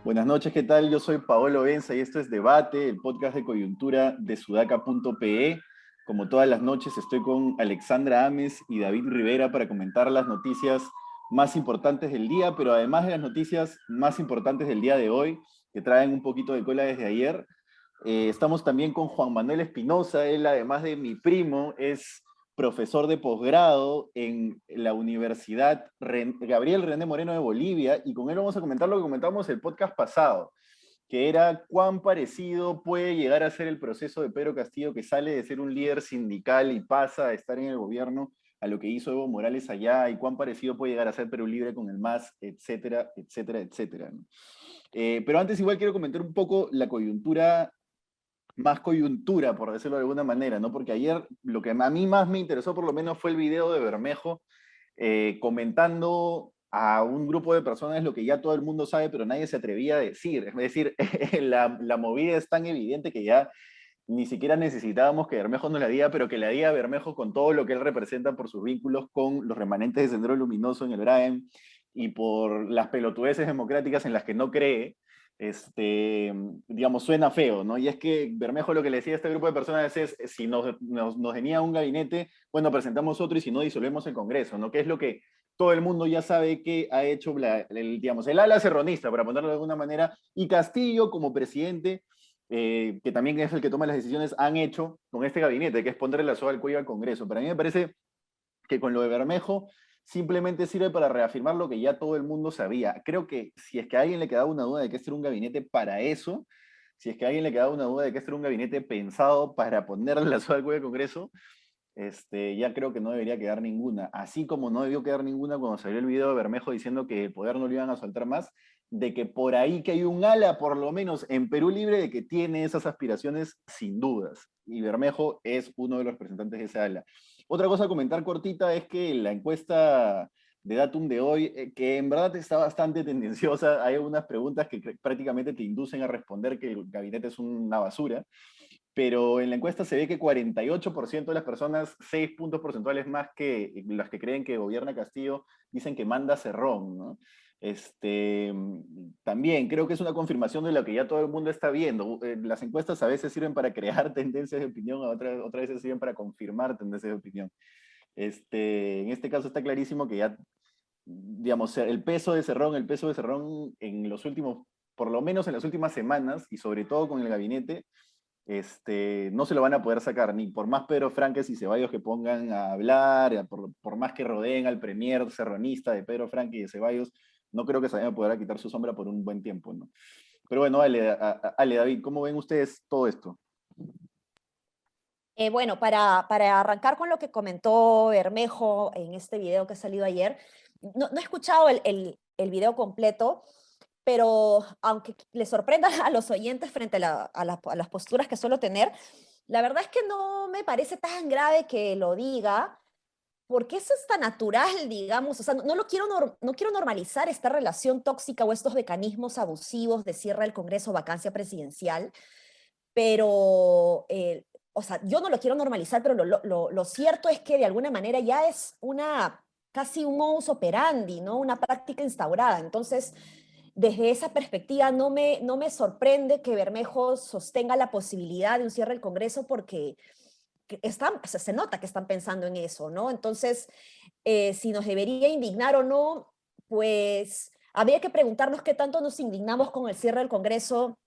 Buenas noches, ¿qué tal? Yo soy Paolo Benza y esto es Debate, el podcast de coyuntura de sudaca.pe. Como todas las noches estoy con Alexandra Ames y David Rivera para comentar las noticias más importantes del día, pero además de las noticias más importantes del día de hoy, que traen un poquito de cola desde ayer, estamos también con Juan Manuel Espinosa. Él, además de mi primo, es profesor de posgrado en la Universidad Gabriel René Moreno de Bolivia, y con él vamos a comentar lo que comentamos el podcast pasado, que era cuán parecido puede llegar a ser el proceso de Pedro Castillo, que sale de ser un líder sindical y pasa a estar en el gobierno, a lo que hizo Evo Morales allá, y cuán parecido puede llegar a ser Perú Libre con el MAS, etcétera, etcétera, etcétera, ¿no? Pero antes igual quiero comentar un poco la coyuntura, más coyuntura, por decirlo de alguna manera, ¿no? Porque ayer lo que a mí más me interesó por lo menos fue el video de Bermejo comentando a un grupo de personas lo que ya todo el mundo sabe, pero nadie se atrevía a decir. Es decir, la movida es tan evidente que ya ni siquiera necesitábamos que Bermejo nos la diga, pero que la diga Bermejo con todo lo que él representa por sus vínculos con los remanentes de Sendero Luminoso en el BRAEM y por las pelotudeces democráticas en las que no cree. Digamos, suena feo, ¿no? Y es que Bermejo lo que le decía a este grupo de personas es, si nos venía un gabinete, bueno, presentamos otro, y si no, disolvemos el Congreso, ¿no? Que es lo que todo el mundo ya sabe que ha hecho digamos, el ala serronista, para ponerlo de alguna manera, y Castillo como presidente, que también es el que toma las decisiones, han hecho con este gabinete, que es ponerle la soga al cuello al Congreso. Pero a mí me parece que con lo de Bermejo simplemente sirve para reafirmar lo que ya todo el mundo sabía. Creo que si es que a alguien le quedaba una duda de que este era un gabinete para eso, si es que a alguien le quedaba una duda de que este era un gabinete pensado para ponerle la soga al cuello al Congreso, ya creo que no debería quedar ninguna. Así como no debió quedar ninguna cuando salió el video de Bermejo diciendo que el poder no lo iban a soltar más, de que por ahí que hay un ala, por lo menos en Perú Libre, de que tiene esas aspiraciones sin dudas. Y Bermejo es uno de los representantes de esa ala. Otra cosa a comentar cortita es que la encuesta de Datum de hoy, que en verdad está bastante tendenciosa, hay algunas preguntas que prácticamente te inducen a responder que el gabinete es una basura, pero en la encuesta se ve que 48% de las personas, 6 puntos porcentuales más que las que creen que gobierna Castillo, dicen que manda Cerrón, ¿no? También creo que es una confirmación de lo que ya todo el mundo está viendo. Las encuestas a veces sirven para crear tendencias de opinión, otras veces sirven para confirmar tendencias de opinión. En este caso está clarísimo que ya, digamos, el peso de Cerrón en los últimos, por lo menos en las últimas semanas, y sobre todo con el gabinete, no se lo van a poder sacar, ni por más Pedro Franques y Ceballos que pongan a hablar, por más que rodeen al premier serronista de Pedro Franque y de Ceballos, no creo que se vayan a poder quitar su sombra por un buen tiempo, ¿no? Pero bueno, Ale, David, ¿cómo ven ustedes todo esto? Bueno, para arrancar con lo que comentó Bermejo en este video que ha salido ayer, no he escuchado el video completo, pero aunque le sorprenda a los oyentes frente a las posturas que suelo tener, la verdad es que no me parece tan grave que lo diga, porque eso es tan natural, digamos. O sea, no quiero normalizar esta relación tóxica o estos mecanismos abusivos de cierre del Congreso, vacancia presidencial, pero, o sea, yo no lo quiero normalizar, pero lo cierto es que de alguna manera ya es casi un modus operandi, ¿no? Una práctica instaurada. Entonces, desde esa perspectiva, no me sorprende que Bermejo sostenga la posibilidad de un cierre del Congreso, porque o sea, se nota que están pensando en eso, ¿no? Entonces, si nos debería indignar o no, pues habría que preguntarnos qué tanto nos indignamos con el cierre del Congreso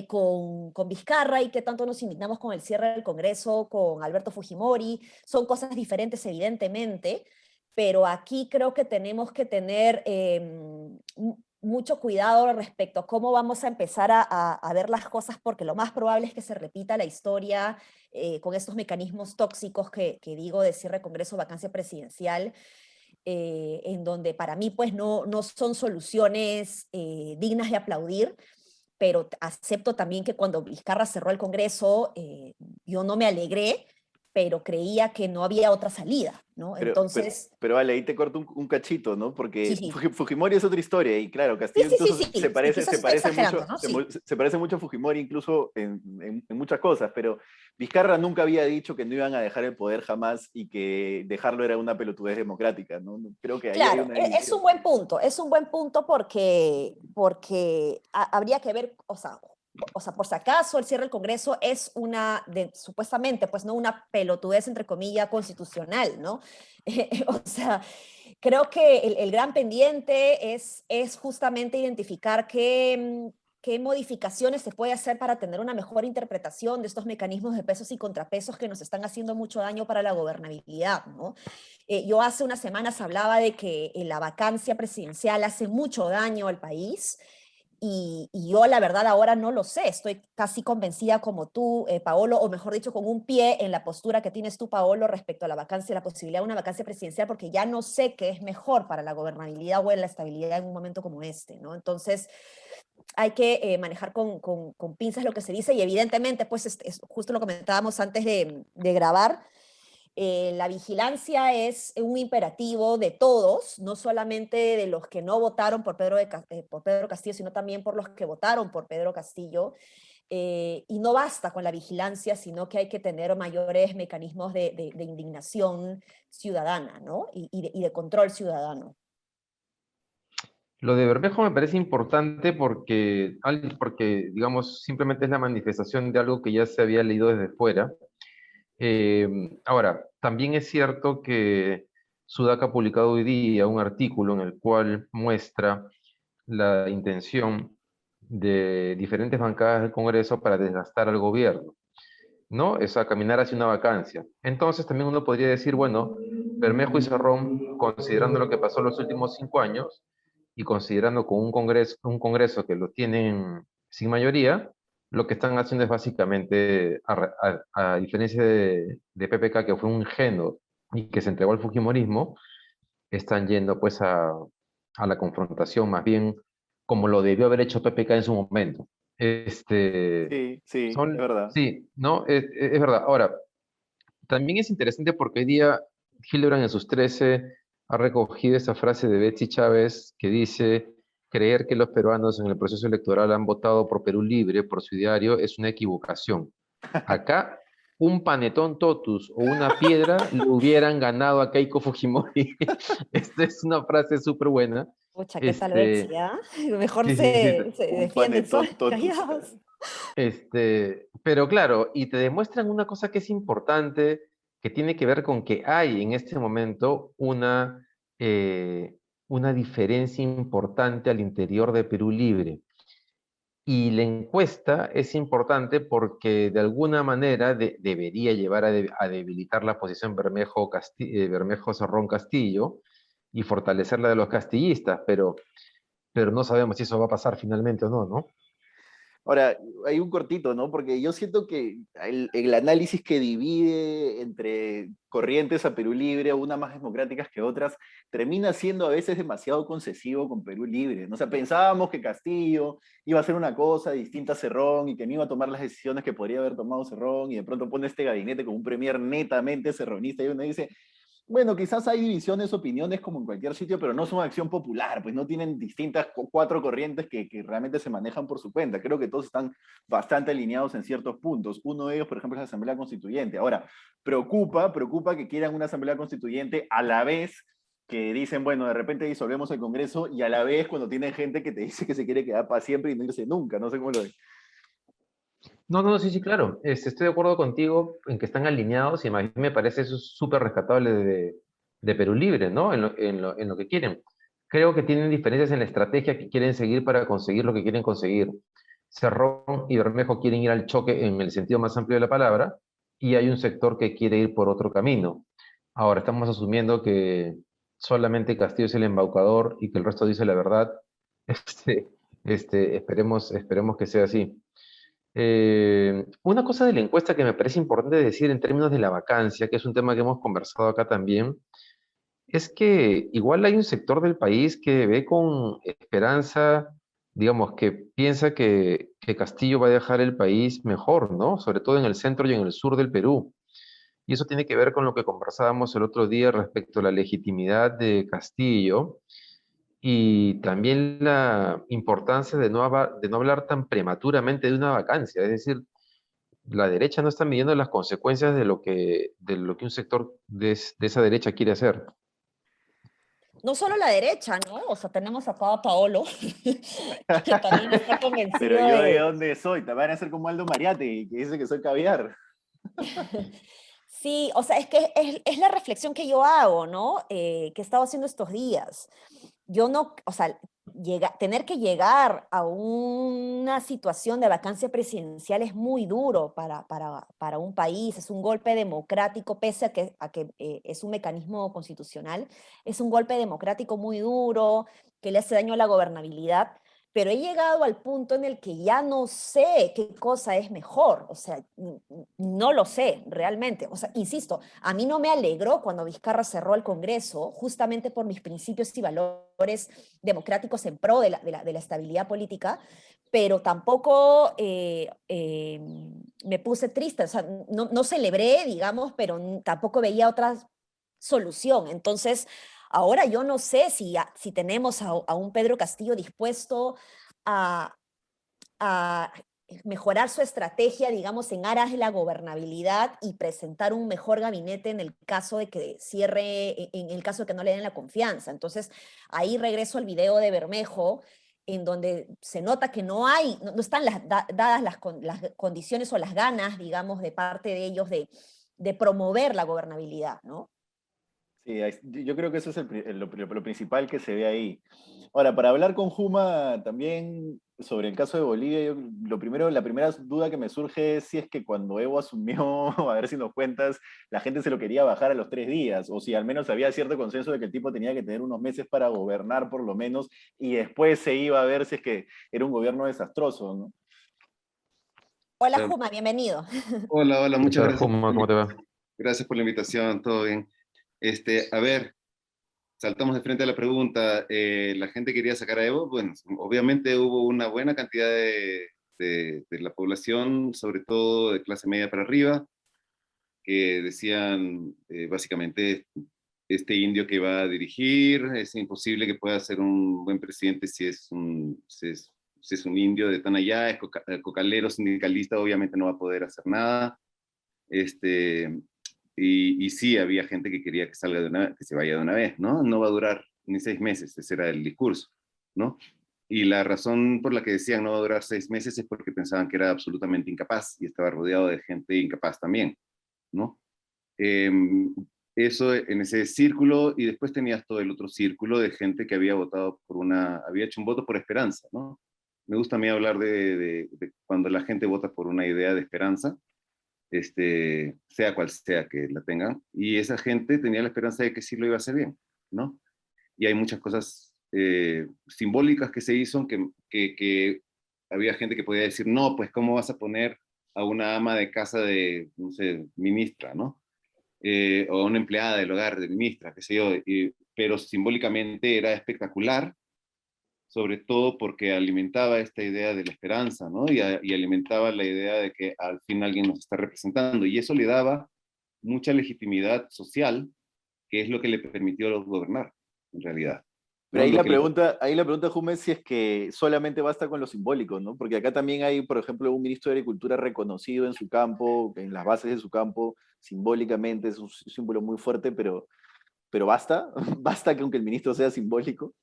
con Vizcarra, y qué tanto nos indignamos con el cierre del Congreso con Alberto Fujimori. Son cosas diferentes, evidentemente, pero aquí creo que tenemos que tener mucho cuidado respecto a cómo vamos a empezar a ver las cosas, porque lo más probable es que se repita la historia con estos mecanismos tóxicos que digo, de cierre de Congreso, vacancia presidencial, en donde para mí pues no son soluciones dignas de aplaudir. Pero acepto también que cuando Vizcarra cerró el Congreso, yo no me alegré, pero creía que no había otra salida, ¿no? Entonces, Pero vale, ahí te corto un cachito, ¿no? sí, Porque sí, Fujimori es otra historia y claro, sí, Castillo sí, sí, incluso sí, sí, quizás estoy exagerando, ¿no? Sí. se parece mucho a Fujimori incluso en muchas cosas, pero Vizcarra nunca había dicho que no iban a dejar el poder jamás y que dejarlo era una pelotudez democrática, ¿no? Creo que ahí hay Claro, una es un división. buen punto, es un buen punto porque habría que ver, o sea, por si acaso el cierre del Congreso es una, supuestamente, pues no una pelotudez, entre comillas, constitucional, ¿no? O sea, creo que el gran pendiente es justamente identificar qué modificaciones se puede hacer para tener una mejor interpretación de estos mecanismos de pesos y contrapesos que nos están haciendo mucho daño para la gobernabilidad, ¿no? Yo hace unas semanas hablaba de que la vacancia presidencial hace mucho daño al país y yo la verdad ahora no lo sé, estoy casi convencida como tú, Paolo, o mejor dicho, con un pie en la postura que tienes tú, Paolo, respecto a la vacancia, la posibilidad de una vacancia presidencial, porque ya no sé qué es mejor para la gobernabilidad o la estabilidad en un momento como este, ¿no? Entonces, hay que manejar con pinzas lo que se dice y evidentemente, pues es justo lo comentábamos antes de grabar, la vigilancia es un imperativo de todos, no solamente de los que no votaron por Pedro Castillo, sino también por los que votaron por Pedro Castillo. Y no basta con la vigilancia, sino que hay que tener mayores mecanismos de indignación ciudadana, ¿no? Y de control ciudadano. Lo de Bermejo me parece importante porque, digamos, simplemente es la manifestación de algo que ya se había leído desde fuera. Ahora, también es cierto que Sudaca ha publicado hoy día un artículo en el cual muestra la intención de diferentes bancadas del Congreso para desgastar al gobierno, ¿no? Es a caminar hacia una vacancia. Entonces también uno podría decir, bueno, Bermejo y Cerrón, considerando lo que pasó en los últimos 5 años y considerando con un congreso que lo tienen sin mayoría, lo que están haciendo es básicamente, a diferencia de PPK, que fue un ingenuo y que se entregó al fujimorismo, están yendo pues a la confrontación, más bien como lo debió haber hecho PPK en su momento. Sí, sí, es verdad. Sí, ¿no? Es verdad. Ahora, también es interesante porque hoy día Hildebrand en sus 13 ha recogido esa frase de Betsy Chávez que dice, creer que los peruanos en el proceso electoral han votado por Perú Libre, por su diario, es una equivocación. Acá, un panetón totus o una piedra le hubieran ganado a Keiko Fujimori. Esta es una frase súper buena. Pucha, ¿qué tal Este, Betsy, ah? Mejor sí, sí, sí, sí. se Un defienden solos, panetón totus. callados. Pero claro, y te demuestran una cosa que es importante, que tiene que ver con que hay en este momento una diferencia importante al interior de Perú Libre. Y la encuesta es importante porque de alguna manera debería llevar a debilitar la posición Bermejo-Cerrón Castillo y fortalecer la de los castillistas, pero no sabemos si eso va a pasar finalmente o no, ¿no? Ahora, hay un cortito, ¿no? Porque yo siento que el análisis que divide entre corrientes a Perú Libre, unas más democráticas que otras, termina siendo a veces demasiado concesivo con Perú Libre, ¿no? O sea, pensábamos que Castillo iba a hacer una cosa distinta a Cerrón y que no iba a tomar las decisiones que podría haber tomado Cerrón y de pronto pone este gabinete con un premier netamente cerronista y uno dice, bueno, quizás hay divisiones, opiniones como en cualquier sitio, pero no son acción popular, pues no tienen distintas cuatro corrientes que realmente se manejan por su cuenta. Creo que todos están bastante alineados en ciertos puntos. Uno de ellos, por ejemplo, es la Asamblea Constituyente. Ahora, preocupa que quieran una Asamblea Constituyente a la vez que dicen, bueno, de repente disolvemos el Congreso y a la vez cuando tiene gente que te dice que se quiere quedar para siempre y no irse nunca. No sé cómo lo ves. No, no, sí, sí, claro. Estoy de acuerdo contigo en que están alineados y a mí me parece eso súper rescatable de Perú Libre, ¿no? En lo que quieren. Creo que tienen diferencias en la estrategia que quieren seguir para conseguir lo que quieren conseguir. Cerrón y Bermejo quieren ir al choque en el sentido más amplio de la palabra y hay un sector que quiere ir por otro camino. Ahora, estamos asumiendo que solamente Castillo es el embaucador y que el resto dice la verdad. Este, esperemos que sea así. Una cosa de la encuesta que me parece importante decir en términos de la vacancia, que es un tema que hemos conversado acá también, es que igual hay un sector del país que ve con esperanza, digamos, que piensa que Castillo va a dejar el país mejor, ¿no? Sobre todo en el centro y en el sur del Perú. y eso tiene que ver con lo que conversábamos el otro día respecto a la legitimidad de Castillo y también la importancia de no hablar tan prematuramente de una vacancia. Es decir, la derecha no está midiendo las consecuencias de lo que un sector de esa derecha quiere hacer. No solo la derecha, ¿no? O sea, tenemos acá a Paolo, que también está Pero convencido yo de de... dónde soy, te van a hacer como Aldo Mariate, que dice que soy caviar. Sí, o sea, es que es la reflexión que yo hago, ¿no? Que he estado haciendo estos días. Yo no, o sea, tener que llegar a una situación de vacancia presidencial es muy duro para un país, es un golpe democrático, pese a que es un mecanismo constitucional, es un golpe democrático muy duro, que le hace daño a la gobernabilidad, pero he llegado al punto en el que ya no sé qué cosa es mejor, o sea, no lo sé realmente, o sea, insisto, a mí no me alegró cuando Vizcarra cerró el Congreso, justamente por mis principios y valores democráticos en pro de la estabilidad política, pero tampoco me puse triste, o sea, no celebré, digamos, pero tampoco veía otra solución. Entonces, ahora yo no sé si tenemos a un Pedro Castillo dispuesto a, a mejorar su estrategia, digamos, en aras de la gobernabilidad y presentar un mejor gabinete en el caso de que cierre, en el caso de que no le den la confianza. Entonces, ahí regreso al video de Bermejo, en donde se nota que no están dadas las condiciones o las ganas, digamos, de parte de ellos de promover la gobernabilidad, ¿no? Sí, yo creo que eso es lo principal que se ve ahí. Ahora, para hablar con Juma también sobre el caso de Bolivia, la primera duda que me surge es si es que cuando Evo asumió, a ver si nos cuentas, la gente se lo quería bajar a los 3 días, o si al menos había cierto consenso de que el tipo tenía que tener unos meses para gobernar por lo menos, y después se iba a ver si es que era un gobierno desastroso, ¿no? Hola Eh, Juma, bienvenido. Hola, hola, ¿Qué muchas tal, gracias Juma? ¿Cómo te va? gracias por la invitación, todo bien. A ver, saltamos de frente a la pregunta. ¿La gente quería sacar a Evo? Bueno, obviamente hubo una buena cantidad de la población, sobre todo de clase media para arriba, que decían básicamente este indio que va a dirigir, es imposible que pueda ser un buen presidente si es un indio de tan allá, es cocalero, sindicalista, obviamente no va a poder hacer nada. Este, y sí, había gente que quería que salga que se vaya de una vez, ¿no? No va a durar ni 6 meses, ese era el discurso, ¿no? Y la razón por la que decían no va a durar 6 meses es porque pensaban que era absolutamente incapaz y estaba rodeado de gente incapaz también, ¿no? Eh, Eso en ese círculo, y después tenías todo el otro círculo de gente que había votado había hecho un voto por esperanza, ¿no? Me gusta a mí hablar de cuando la gente vota por una idea de esperanza, sea cual sea que la tengan, y esa gente tenía la esperanza de que sí lo iba a hacer bien, ¿no? Y hay muchas cosas simbólicas que se hizo, que había gente que podía decir, no, pues ¿cómo vas a poner a una ama de casa de, no sé, ministra, ¿no? O a una empleada del hogar de ministra, qué sé yo, pero simbólicamente era espectacular, sobre todo porque alimentaba esta idea de la esperanza, ¿no? Y alimentaba la idea de que al fin alguien nos está representando, y eso le daba mucha legitimidad social, que es lo que le permitió gobernar, en realidad, Pero ¿no? ahí la pregunta, Jume, es si es que solamente basta con lo simbólico, ¿no? Porque acá también hay, por ejemplo, un ministro de Agricultura reconocido en su campo, en las bases de su campo, simbólicamente es un símbolo muy fuerte, pero basta, basta que aunque el ministro sea simbólico.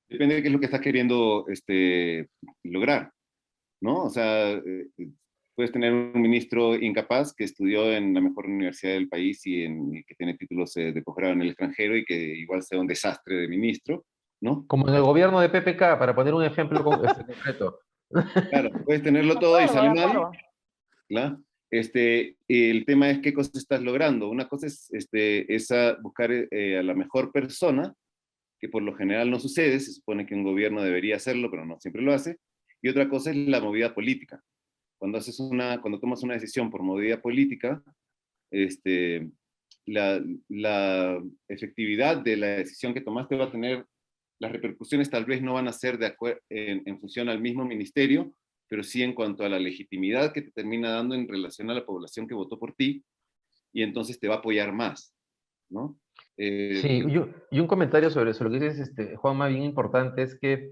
Depende de qué es lo que estás queriendo lograr, ¿no? O sea, puedes tener un ministro incapaz que estudió en la mejor universidad del país y que tiene títulos de posgrado en el extranjero y que igual sea un desastre de ministro, ¿no? Como en el gobierno de PPK, para poner un ejemplo concreto. Claro, puedes tenerlo De todo y acuerdo, de sale mal, acuerdo. ¿la? El tema es qué cosas estás logrando. Una cosa es buscar a la mejor persona, que por lo general no sucede, se supone que un gobierno debería hacerlo, pero no siempre lo hace. Y otra cosa es la movida política. Cuando tomas una decisión por movida política, este, la efectividad de la decisión que tomaste va a tener, las repercusiones tal vez no van a ser en función al mismo ministerio, pero sí en cuanto a la legitimidad que te termina dando en relación a la población que votó por ti, y entonces te va a apoyar más, ¿no? Sí, y un comentario sobre eso, lo que dices, Juanma, bien importante es que,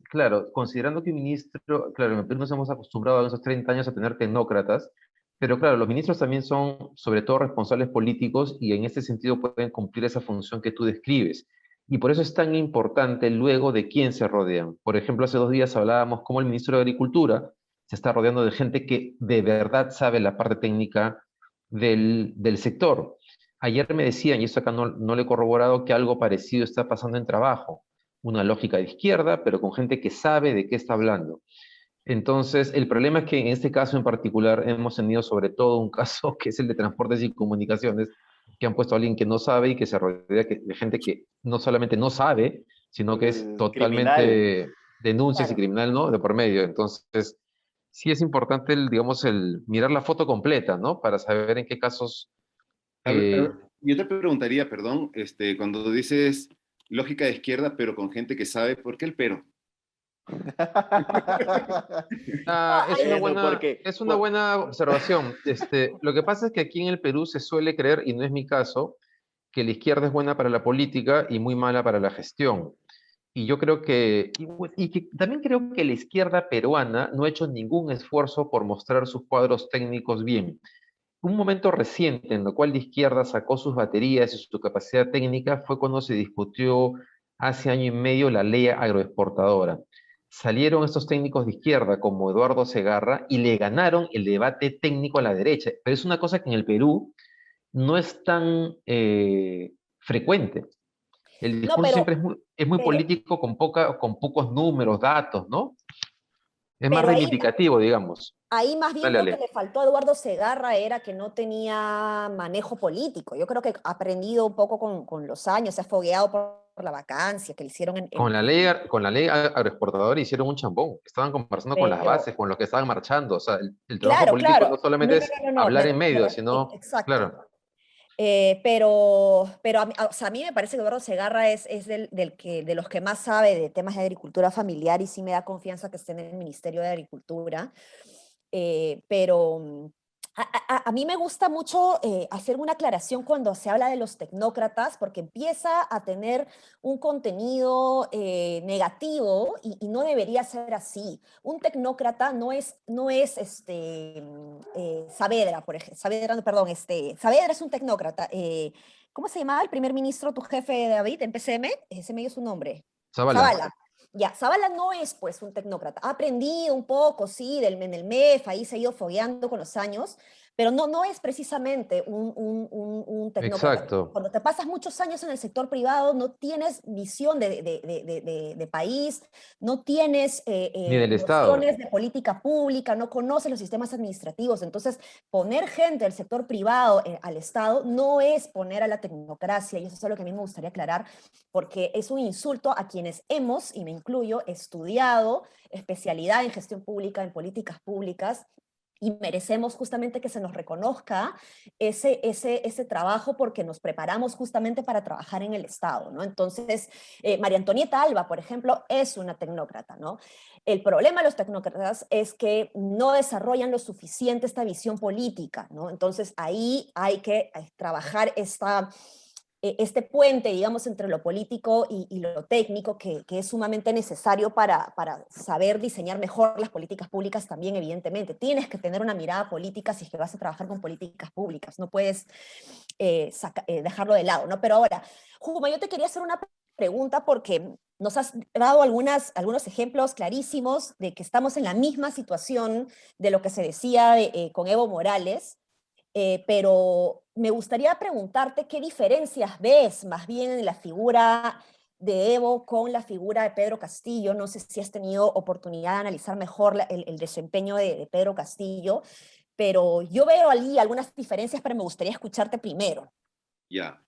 claro, considerando que un ministro, claro, en el Perú nos hemos acostumbrado en esos 30 años a tener tecnócratas, pero claro, los ministros también son sobre todo responsables políticos y en este sentido pueden cumplir esa función que tú describes. Y por eso es tan importante luego de quién se rodean. Por ejemplo, hace 2 días hablábamos cómo el ministro de Agricultura se está rodeando de gente que de verdad sabe la parte técnica del sector. Ayer me decían, y esto acá no lo he corroborado, que algo parecido está pasando en trabajo. Una lógica de izquierda, pero con gente que sabe de qué está hablando. Entonces, el problema es que en este caso en particular hemos tenido sobre todo un caso que es el de transportes y comunicaciones, que han puesto a alguien que no sabe y que se rodea de gente que no solamente no sabe, sino que es Criminal. totalmente denuncias y Claro. criminal, ¿no? De por medio. Entonces, sí es importante, digamos, el mirar la foto completa, ¿no? Para saber en qué casos... A eh, ver, yo te preguntaría, perdón, cuando dices lógica de izquierda, pero con gente que sabe, ¿por qué el pero? No, ahí, Eso, porque, es una buena observación. Lo que pasa es que aquí en el Perú se suele creer, y no es mi caso, que la izquierda es buena para la política y muy mala para la gestión. Y yo creo y que también creo que la izquierda peruana no ha hecho ningún esfuerzo por mostrar sus cuadros técnicos bien. Un momento reciente en el cual la izquierda sacó sus baterías y su capacidad técnica fue cuando se discutió hace año y medio la ley agroexportadora. Salieron estos técnicos de izquierda como Eduardo Segarra y le ganaron el debate técnico a la derecha. Pero es una cosa que en el Perú no es tan frecuente. El no, discurso siempre es muy pero, político con pocos números, datos, ¿no? Es más pero ahí, reivindicativo, digamos. ahí más bien Dale, lo que dale. le faltó a Eduardo Segarra era que no tenía manejo político. Yo creo que ha aprendido un poco con los años, se ha fogueado por la vacancia que le hicieron Con la ley agroexportadora hicieron un chambón. Estaban conversando con las pero bases, con los que estaban marchando. O sea, el trabajo claro, político claro. no No, solamente no, es no, no, no, hablar en medio, sino, exacto. claro, Pero o sea, a mí me parece que Eduardo Segarra es de los que más sabe de temas de agricultura familiar y sí me da confianza que esté en el Ministerio de Agricultura. Pero a mí me gusta mucho hacer una aclaración cuando se habla de los tecnócratas, porque empieza a tener un contenido negativo y no debería ser así. Un tecnócrata no es Saavedra, por ejemplo. Saavedra, perdón, Saavedra es un tecnócrata. ¿Cómo se llamaba el primer ministro, tu jefe, David, en PCM? Ese me dio su nombre. Zavala. Zavala. Ya, Zavala no es pues un tecnócrata. Ha aprendido un poco, sí, en el MEF, ahí se ha ido fogueando con los años, pero no es precisamente un tecnócrata. Exacto. Cuando te pasas muchos años en el sector privado, no tienes visión de país, no tienes Ni del Estado. nociones de política pública, no conoces los sistemas administrativos. Entonces, poner gente del sector privado al Estado no es poner a la tecnocracia, y eso es algo que a mí me gustaría aclarar, porque es un insulto a quienes hemos, y me incluyo, estudiado especialidad en gestión pública, en políticas públicas, y merecemos justamente que se nos reconozca ese trabajo porque nos preparamos justamente para trabajar en el Estado, ¿no? Entonces, María Antonieta Alba, por ejemplo, es una tecnócrata, ¿no? El problema de los tecnócratas es que no desarrollan lo suficiente esta visión política, ¿no? Entonces, ahí hay que trabajar este puente, digamos, entre lo político y lo técnico, que es sumamente necesario para saber diseñar mejor las políticas públicas también, evidentemente. Tienes que tener una mirada política si es que vas a trabajar con políticas públicas, no puedes dejarlo de lado, ¿no? Pero ahora, Juma, yo te quería hacer una pregunta porque nos has dado algunos ejemplos clarísimos de que estamos en la misma situación de lo que se decía con Evo Morales, pero me gustaría preguntarte qué diferencias ves más bien en la figura de Evo con la figura de Pedro Castillo. No sé si has tenido oportunidad de analizar mejor el desempeño de Pedro Castillo, pero yo veo allí algunas diferencias, pero me gustaría escucharte primero. Ya.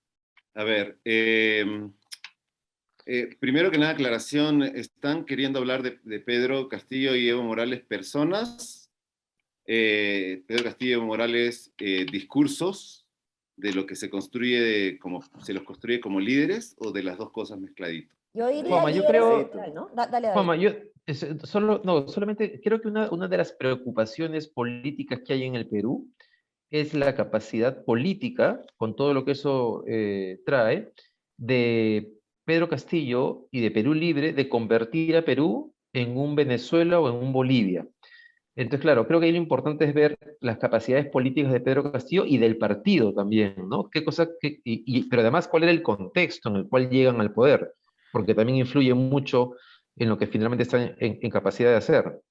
A ver, primero que nada, aclaración, ¿están queriendo hablar de Pedro Castillo y Evo Morales personas? Pedro Castillo y Evo Morales discursos de lo que se construye como, se los construye como líderes o de las dos cosas mezcladitas? Yo diría Juanma, yo líderes en creo, general, ¿no? Dale, David. Juanma, solamente creo que una de las preocupaciones políticas que hay en el Perú es la capacidad política, con todo lo que eso trae, de Pedro Castillo y de Perú Libre, de convertir a Perú en un Venezuela o en un Bolivia. Entonces, claro, creo que ahí lo importante es ver las capacidades políticas de Pedro Castillo y del partido también, ¿no? Qué cosa pero además, ¿cuál era el contexto en el cual llegan al poder? Porque también influye mucho en lo que finalmente están en capacidad de hacer.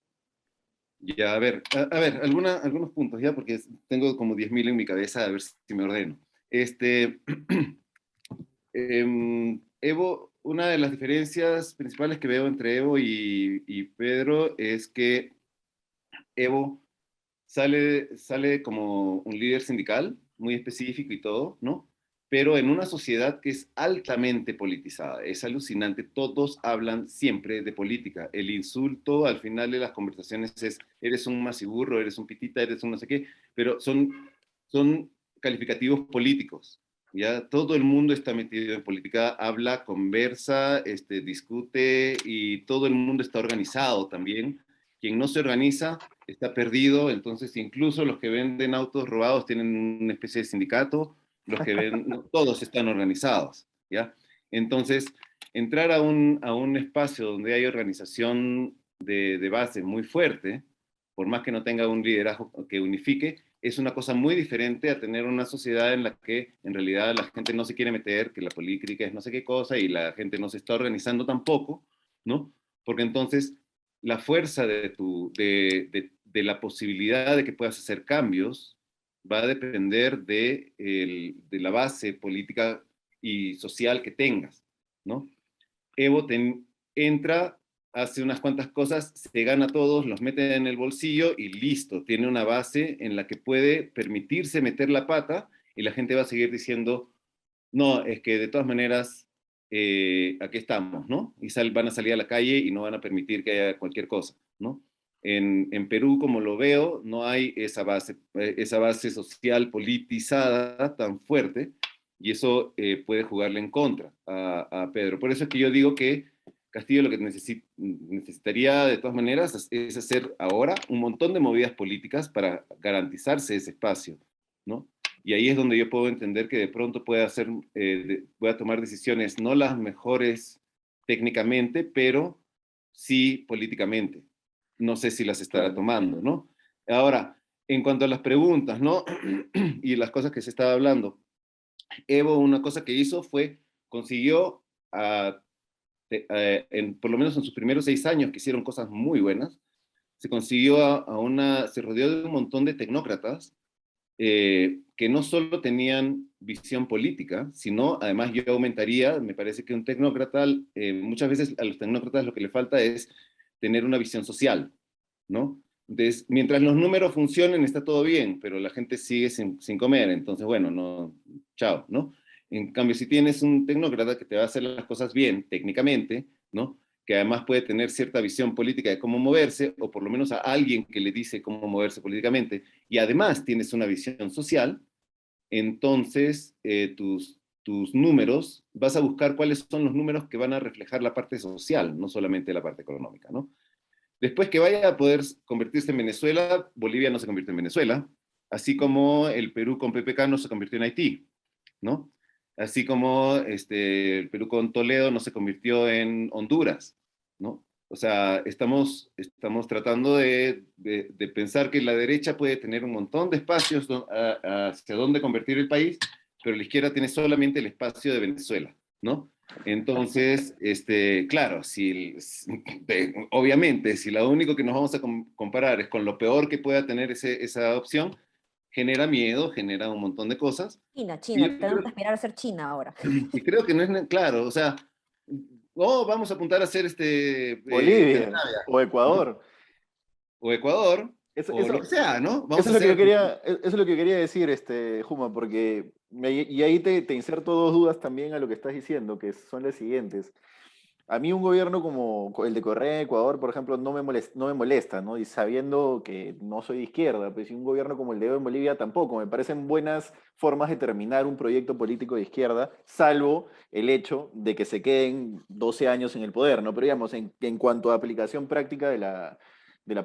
Ya, a ver, algunos puntos ya, porque tengo como 10.000 en mi cabeza, a ver si me ordeno. Evo, una de las diferencias principales que veo entre Evo y Pedro es que Evo sale como un líder sindical, muy específico y todo, ¿no? Pero en una sociedad que es altamente politizada, es alucinante, todos hablan siempre de política. El insulto al final de las conversaciones es, eres un masiburro, eres un pitita, eres un no sé qué, pero son calificativos políticos. Ya todo el mundo está metido en política, habla, conversa, discute y todo el mundo está organizado también. Quien no se organiza está perdido, entonces incluso los que venden autos robados tienen una especie de sindicato, los que ven, no, todos están organizados, ¿ya? Entonces, entrar a un espacio donde hay organización de base muy fuerte, por más que no tenga un liderazgo que unifique, es una cosa muy diferente a tener una sociedad en la que en realidad la gente no se quiere meter, que la política es no sé qué cosa y la gente no se está organizando tampoco, ¿no? Porque entonces la fuerza de la posibilidad de que puedas hacer cambios va a depender de la base política y social que tengas, ¿no? Evo entra, hace unas cuantas cosas, se gana a todos, los mete en el bolsillo y listo, tiene una base en la que puede permitirse meter la pata y la gente va a seguir diciendo, no, es que de todas maneras, aquí estamos, ¿no? Y van a salir a la calle y no van a permitir que haya cualquier cosa, ¿no? En Perú, como lo veo, no hay esa base social politizada tan fuerte y eso puede jugarle en contra a Pedro. Por eso es que yo digo que Castillo lo que necesitaría de todas maneras es hacer ahora un montón de movidas políticas para garantizarse ese espacio, ¿no? Y ahí es donde yo puedo entender que de pronto pueda tomar decisiones no las mejores técnicamente, pero sí políticamente. No sé si las estará tomando, ¿no? Ahora, en cuanto a las preguntas, ¿no? Y las cosas que se estaba hablando, Evo una cosa que hizo fue, consiguió, por lo menos en sus primeros 6 años, que hicieron cosas muy buenas, se rodeó de un montón de tecnócratas que no solo tenían visión política, sino además yo aumentaría, me parece que un tecnócrata, muchas veces a los tecnócratas lo que le falta es tener una visión social, ¿no? Entonces, mientras los números funcionen, está todo bien, pero la gente sigue sin comer, entonces, bueno, no, chao, ¿no? En cambio, si tienes un tecnócrata que te va a hacer las cosas bien técnicamente, ¿no? Que además puede tener cierta visión política de cómo moverse, o por lo menos a alguien que le dice cómo moverse políticamente, y además tienes una visión social, entonces tus números, vas a buscar cuáles son los números que van a reflejar la parte social, no solamente la parte económica, ¿no? Después que vaya a poder convertirse en Venezuela, Bolivia no se convirtió en Venezuela, así como el Perú con PPK no se convirtió en Haití, ¿no? Así como el Perú con Toledo no se convirtió en Honduras, ¿no? O sea, estamos tratando de pensar que la derecha puede tener un montón de espacios hacia dónde convertir el país, pero la izquierda tiene solamente el espacio de Venezuela, ¿no? Entonces, claro, obviamente, si lo único que nos vamos a comparar es con lo peor que pueda tener esa opción, genera miedo, genera un montón de cosas. China, Y tenemos que aspirar a ser China ahora. y creo que no es claro, o sea, vamos a apuntar a ser Bolivia Escandinavia, o Ecuador. o Ecuador, Eso, o lo eso, que sea, ¿no? Vamos eso a es lo que yo hacer. quería, eso es lo que quería decir, Juma, y ahí te inserto dos dudas también a lo que estás diciendo, que son las siguientes. A mí un gobierno como el de Correa en Ecuador, por ejemplo, no me molesta, ¿no? Y sabiendo que no soy de izquierda, pues y un gobierno como el de Evo en Bolivia tampoco. Me parecen buenas formas de terminar un proyecto político de izquierda, salvo el hecho de que se queden 12 años en el poder, ¿no? Pero digamos, en cuanto a aplicación práctica de la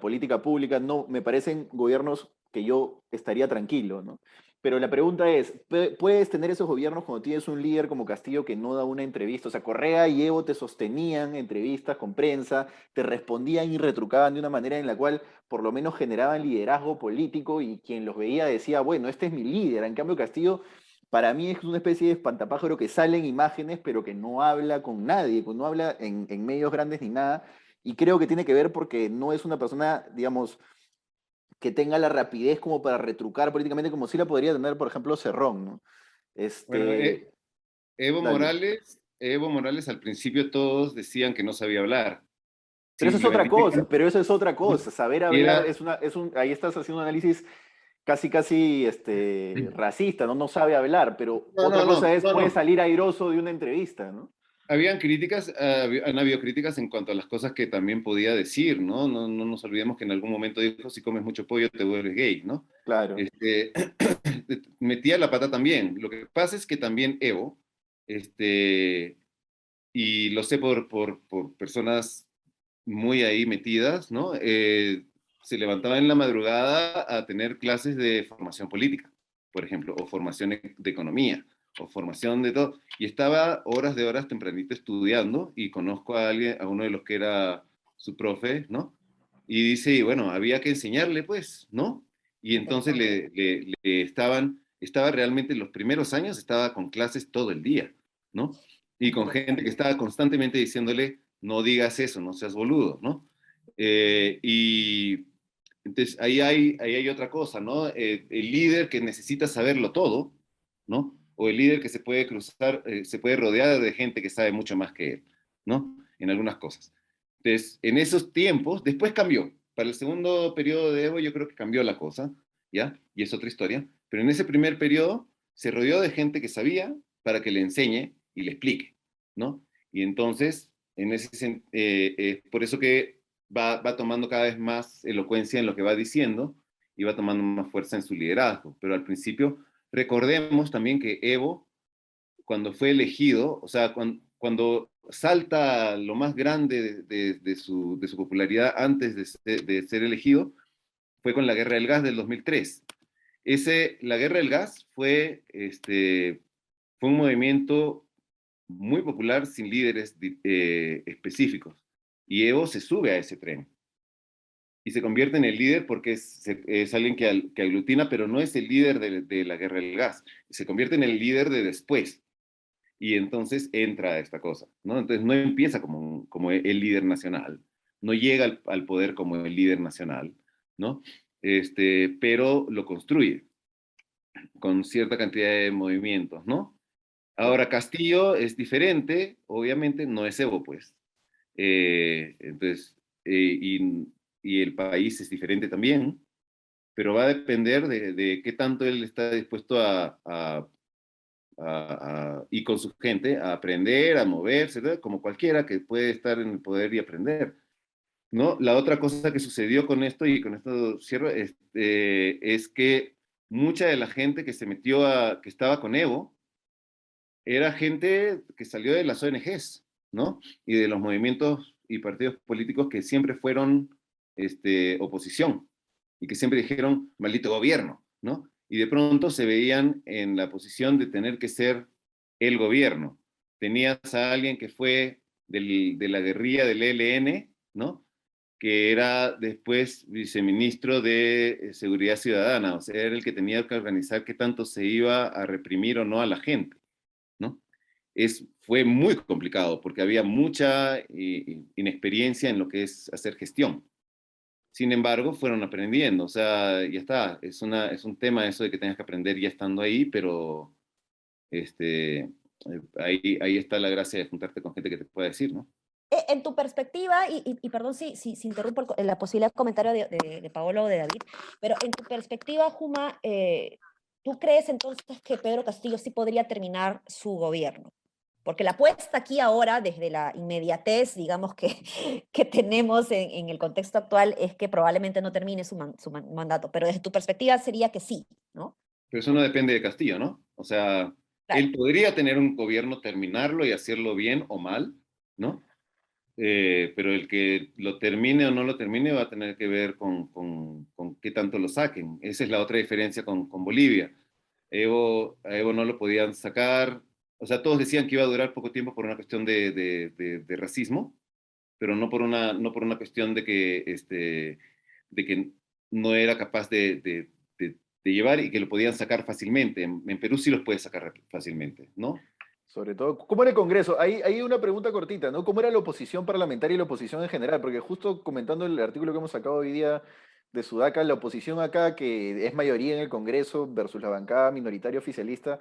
política pública, no, me parecen gobiernos que yo estaría tranquilo, ¿no? Pero la pregunta es, ¿puedes tener esos gobiernos cuando tienes un líder como Castillo que no da una entrevista? O sea, Correa y Evo te sostenían entrevistas con prensa, te respondían y retrucaban de una manera en la cual por lo menos generaban liderazgo político y quien los veía decía, bueno, este es mi líder. En cambio, Castillo para mí es una especie de espantapájaro que sale en imágenes, pero que no habla con nadie, que no habla en medios grandes ni nada. Y creo que tiene que ver porque no es una persona, digamos, que tenga la rapidez como para retrucar políticamente, como sí la podría tener, por ejemplo, Cerrón, ¿no? Bueno, Evo Dale. Morales, Evo Morales al principio todos decían que no sabía hablar. Pero eso es otra Simplemente cosa, pero eso es otra cosa. Saber y hablar era, es ahí estás haciendo un análisis casi racista, ¿no? No sabe hablar, pero no, otra no, cosa no, es, no, puede no. salir airoso de una entrevista, ¿no? Habían críticas, han habido críticas en cuanto a las cosas que también podía decir, ¿no? No, no nos olvidemos que en algún momento dijo, si comes mucho pollo te vuelves gay, ¿no? Claro. Este, metía la pata también. Lo que pasa es que también Evo, este, y lo sé por personas muy ahí metidas, ¿no? Se levantaba en la madrugada a tener clases de formación política, por ejemplo, o formación de economía, o formación de todo, y estaba horas de horas tempranito estudiando, y conozco a alguien, a uno de los que era su profe, ¿no? Y dice, y bueno, había que enseñarle, pues, ¿no? Y entonces Interesante. estaba realmente en los primeros años, estaba con clases todo el día, ¿no? Y con gente que Interesante. estaba constantemente diciéndole, no digas eso, no seas boludo, ¿no? Y entonces ahí hay otra cosa, ¿no? El líder que necesita saberlo todo, ¿no? O el líder que se puede cruzar, se puede rodear de gente que sabe mucho más que él, ¿no? En algunas cosas. Entonces, en esos tiempos, después cambió. Para el segundo periodo de Evo yo creo que cambió la cosa, ¿ya? Y es otra historia. Pero en ese primer periodo se rodeó de gente que sabía para que le enseñe y le explique, ¿no? Y entonces, por eso que va tomando cada vez más elocuencia en lo que va diciendo y va tomando más fuerza en su liderazgo. Pero al principio, recordemos también que Evo, cuando fue elegido, o sea, cuando salta lo más grande de su popularidad antes de ser elegido, fue con la Guerra del Gas del 2003. La Guerra del Gas fue un movimiento muy popular sin líderes específicos. Y Evo se sube a ese tren y se convierte en el líder porque es alguien que aglutina, pero no es el líder de la guerra del gas. Se convierte en el líder de después. Y entonces entra a esta cosa, ¿no? Entonces no empieza como el líder nacional, no llega al poder como el líder nacional, ¿no? Pero lo construye con cierta cantidad de movimientos, ¿no? Ahora, Castillo es diferente, obviamente no es Evo, pues. Entonces, y el país es diferente también, pero va a depender de qué tanto él está dispuesto y con su gente a aprender, a moverse, ¿verdad? Como cualquiera que puede estar en el poder y aprender, ¿no? La otra cosa que sucedió con esto, y con esto cierro, es que mucha de la gente que se metió que estaba con Evo, era gente que salió de las ONGs, ¿no? Y de los movimientos y partidos políticos que siempre fueron oposición y que siempre dijeron, maldito gobierno, ¿no? Y de pronto se veían en la posición de tener que ser el gobierno. Tenías a alguien que fue de la guerrilla del ELN, ¿no? Que era después viceministro de Seguridad Ciudadana, o sea, era el que tenía que organizar qué tanto se iba a reprimir o no a la gente, ¿no? Fue muy complicado porque había mucha inexperiencia en lo que es hacer gestión. Sin embargo, fueron aprendiendo, o sea, ya está, es un tema eso de que tengas que aprender ya estando ahí, pero ahí está la gracia de juntarte con gente que te pueda decir, ¿no? En tu perspectiva, y perdón si interrumpo la posibilidad de comentario de Paolo o de David, pero en tu perspectiva, Juma, ¿tú crees entonces que Pedro Castillo sí podría terminar su gobierno? Porque la apuesta aquí ahora, desde la inmediatez, digamos, que tenemos en el contexto actual, es que probablemente no termine su mandato. Pero desde tu perspectiva sería que sí, ¿no? Pero eso no depende de Castillo, ¿no? O sea, Claro. él podría tener un gobierno, terminarlo y hacerlo bien o mal, ¿no? Pero el que lo termine o no lo termine va a tener que ver con qué tanto lo saquen. Esa es la otra diferencia con Bolivia. A Evo no lo podían sacar, o sea, todos decían que iba a durar poco tiempo por una cuestión de racismo, pero no por una cuestión de que no era capaz de llevar y que lo podían sacar fácilmente. En Perú sí los puede sacar fácilmente, ¿no? Sobre todo, ¿cómo era el Congreso? Hay una pregunta cortita, ¿no? ¿Cómo era la oposición parlamentaria y la oposición en general? Porque justo comentando el artículo que hemos sacado hoy día de Sudaca, la oposición acá, que es mayoría en el Congreso versus la bancada minoritaria oficialista,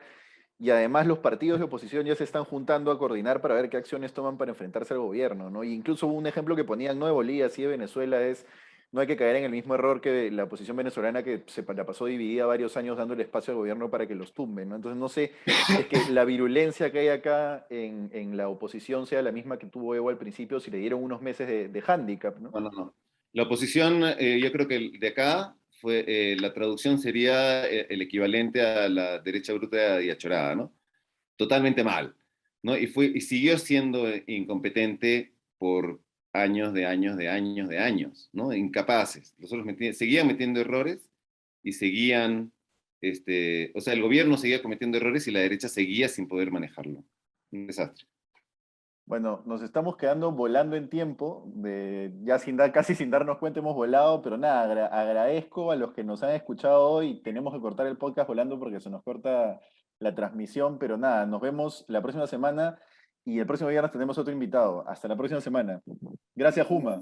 y además los partidos de oposición ya se están juntando a coordinar para ver qué acciones toman para enfrentarse al gobierno, ¿no? Y incluso un ejemplo que ponían no de Bolivia, sí de Venezuela, es no hay que caer en el mismo error que la oposición venezolana que la pasó dividida varios años dando el espacio al gobierno para que los tumben, ¿no? Entonces no sé si es que la virulencia que hay acá en la oposición sea la misma que tuvo Evo al principio, si le dieron unos meses de hándicap, ¿no? No, no, no. La oposición, yo creo que de acá la traducción sería el equivalente a la derecha bruta y achorada, ¿no? Totalmente mal, ¿no? Y siguió siendo incompetente por años de años de años de años, ¿no? Incapaces. Seguían metiendo errores y seguían, o sea, el gobierno seguía cometiendo errores y la derecha seguía sin poder manejarlo. Un desastre. Bueno, nos estamos quedando volando en tiempo, ya casi sin darnos cuenta hemos volado, pero nada, agradezco a los que nos han escuchado hoy. Tenemos que cortar el podcast volando porque se nos corta la transmisión, pero nada, nos vemos la próxima semana y el próximo viernes tenemos otro invitado. Hasta la próxima semana. Gracias, Juma.